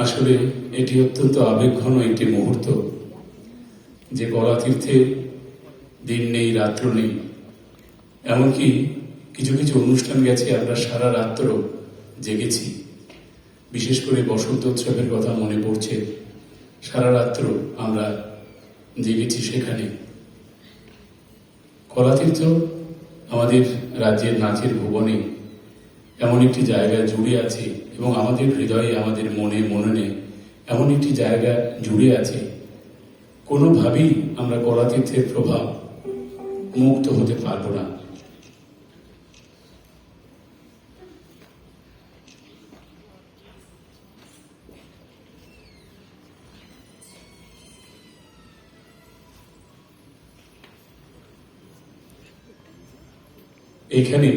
আসলে এটি অত্যন্ত আবেগঘন একটি মুহূর্ত, যে কলাতীর্থে দিন নেই রাত্র নেই। এমনকি কিছু কিছু অনুষ্ঠান গেছে আমরা সারা রাত্র জেগেছি। বিশেষ করে বসন্ত উৎসবের কথা মনে পড়ছে, সারা রাত্র আমরা জেগেছি সেখানে। কলাতীর্থ আমাদের রাজ্যের নাচের ভুবনে এমন একটি জায়গায় জুড়ে আছে, এবং আমাদের হৃদয়ে, আমাদের মনে মননে এমন একটি জায়গা জুড়ে আছে, কোনোভাবেই আমরা কলাতীর্থের প্রভাব মুক্ত হতে পারব না। এখানে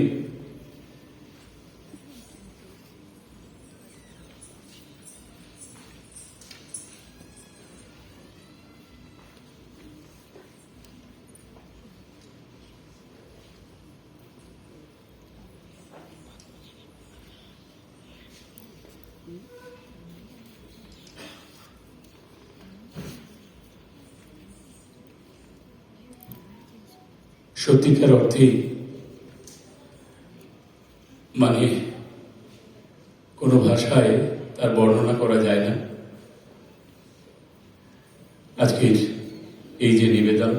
সত্যিকার অর্থে মানে কোনো ভাষায় তার বর্ণনা করা যায় না। আজকের এই যে নিবেদন,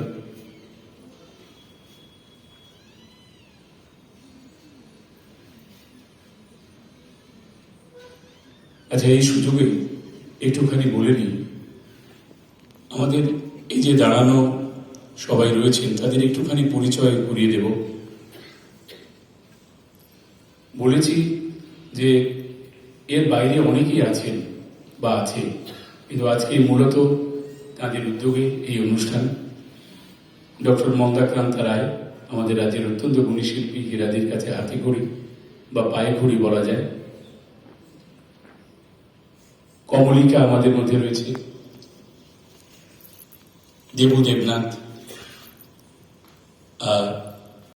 আচ্ছা, এই সুযোগে একটুখানি বলে নিই, আমাদের এই যে দাঁড়ানো সবাই রয়েছেন তাদের একটুখানি পরিচয় করিয়ে দেব। বলেছি যে এর বাইরে অনেকেই আছেন বা আছে, কিন্তু আজকে মূলত তাদের উদ্যোগে এই অনুষ্ঠান। ডক্টর মন্দাক্রান্তা রায় আমাদের রাজ্যের অত্যন্ত গুণী শিল্পী, হীরাদের কাছে হাতে খড়ি বা পায়ে খড়ি বলা যায়। কমলিকা আমাদের মধ্যে রয়েছে, দেবু দেবনাথ, আর